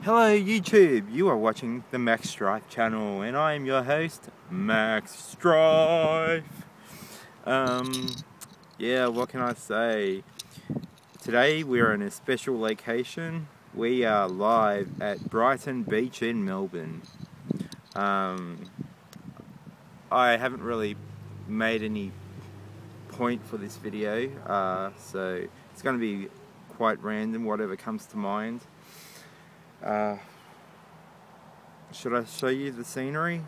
Hello YouTube, you are watching the Max Strife channel and I am your host, Max Strife. Yeah, what can I say? Today we are in a special location. We are live at Brighton Beach in Melbourne. I haven't really made any point for this video, so it's going to be quite random, whatever comes to mind. Should I show you the scenery?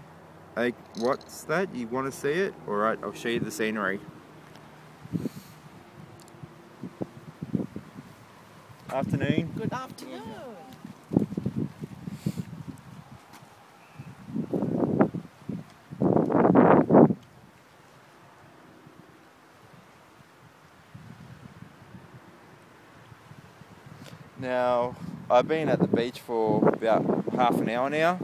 Hey, what's that? You want to see it? Alright, I'll show you the scenery. Afternoon. Good afternoon. Now, I've been at the beach for about half an hour now,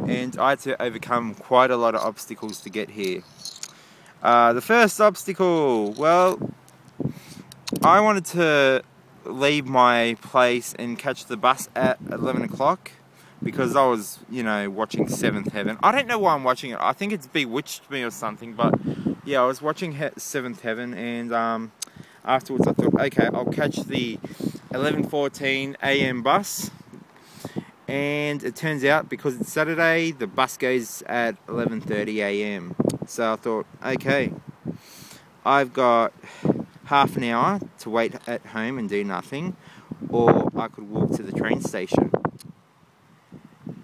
and I had to overcome quite a lot of obstacles to get here. The first obstacle, well, I wanted to leave my place and catch the bus at 11 o'clock because I was, watching Seventh Heaven. I don't know why I'm watching it. I think it's bewitched me or something, but yeah, I was watching Seventh Heaven, and afterwards I thought, okay, I'll catch the 11:14 AM bus, and it turns out because it's Saturday the bus goes at 11:30 AM. So I thought, okay, I've got half an hour to wait at home and do nothing, or I could walk to the train station.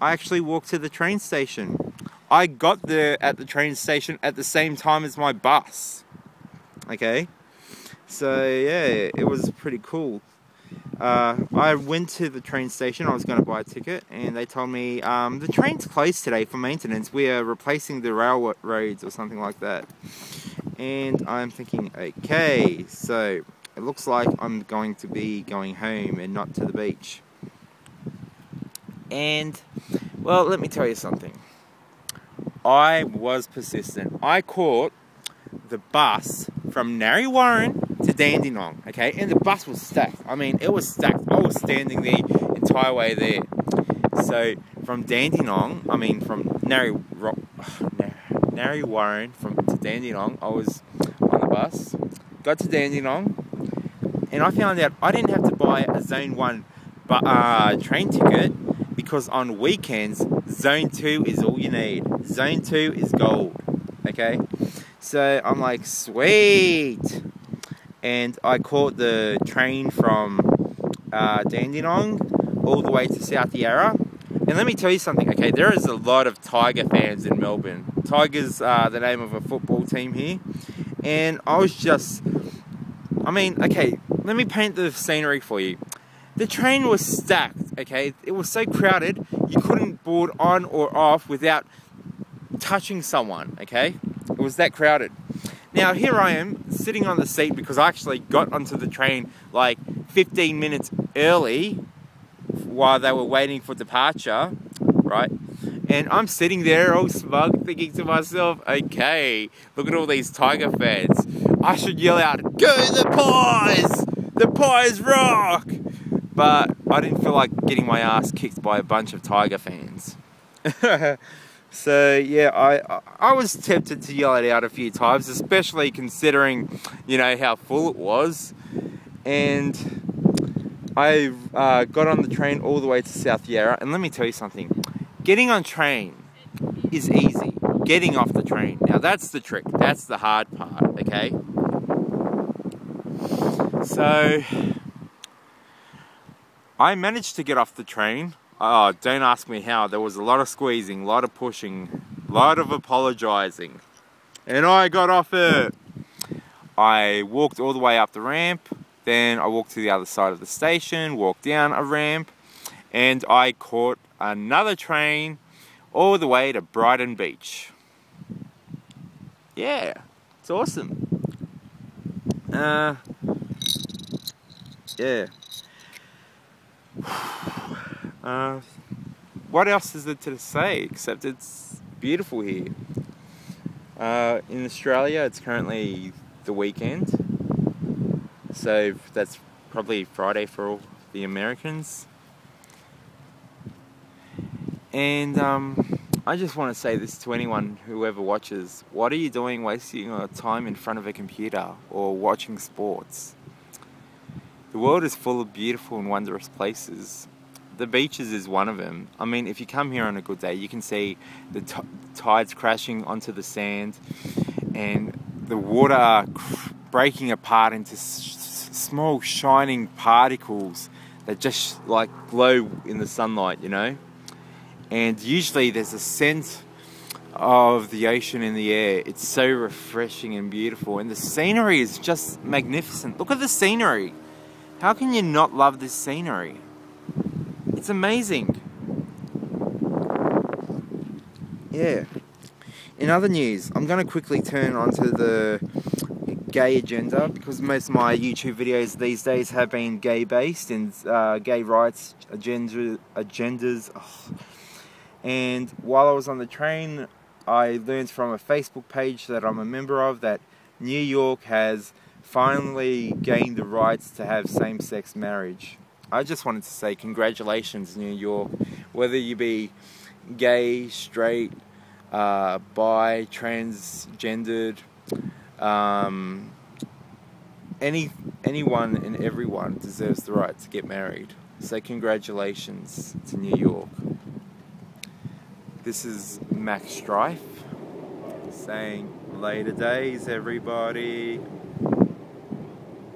I actually walked to the train station. I got there at the train station at the same time as my bus. Okay, so yeah, it was pretty cool. I went to the train station. I was going to buy a ticket, and they told me the train's closed today for maintenance. We are replacing the railroads or something like that. And I'm thinking, okay, so it looks like I'm going to be going home and not to the beach. And, well, let me tell you something. I was persistent. I caught the bus from Narre Warren to Dandenong, okay, and the bus was stacked. I mean, it was stacked. I was standing the entire way there. So from Dandenong, from Narre Warren to Dandenong, I was on the bus, got to Dandenong, and I found out I didn't have to buy a Zone 1 train ticket because on weekends, Zone 2 is all you need. Zone 2 is gold, okay? So I'm like, sweet! And I caught the train from Dandenong all the way to South Yarra. And let me tell you something, okay, there is a lot of Tiger fans in Melbourne. Tiger's the name of a football team here. And I was just, okay, let me paint the scenery for you. The train was stacked, okay? It was so crowded, you couldn't board on or off without touching someone, okay? It was that crowded. Now here I am, sitting on the seat because I actually got onto the train like 15 minutes early while they were waiting for departure, right? And I'm sitting there all smug thinking to myself, okay, look at all these Tiger fans. I should yell out, go the Pies! The Pies rock! But I didn't feel like getting my ass kicked by a bunch of Tiger fans. So yeah, I was tempted to yell it out a few times, especially considering, how full it was. And I got on the train all the way to South Yarra, and let me tell you something. Getting on train is easy. Getting off the train, now that's the trick. That's the hard part, okay? So I managed to get off the train. Oh, don't ask me how. There was a lot of squeezing, a lot of pushing, a lot of apologising. And I got off it. I walked all the way up the ramp. Then I walked to the other side of the station, walked down a ramp, and I caught another train all the way to Brighton Beach. Yeah, it's awesome. Yeah. What else is there to say except it's beautiful here. In Australia, it's currently the weekend, so that's probably Friday for all the Americans. And I just want to say this to anyone, whoever watches. What are you doing wasting your time in front of a computer or watching sports? The world is full of beautiful and wondrous places. The beaches is one of them. I mean, if you come here on a good day, you can see the tides crashing onto the sand and the water breaking apart into small shining particles that just like glow in the sunlight, you know? And usually there's a scent of the ocean in the air. It's so refreshing and beautiful, and the scenery is just magnificent. Look at the scenery. How can you not love this scenery? It's amazing. Yeah. In other news, I'm going to quickly turn onto the gay agenda, because most of my YouTube videos these days have been gay based and gay rights agendas. Oh. And while I was on the train, I learned from a Facebook page that I'm a member of that New York has finally gained the rights to have same-sex marriage. I just wanted to say congratulations, New York. Whether you be gay, straight, bi, transgendered, anyone and everyone deserves the right to get married. So congratulations to New York. This is Max Strife saying later days, everybody.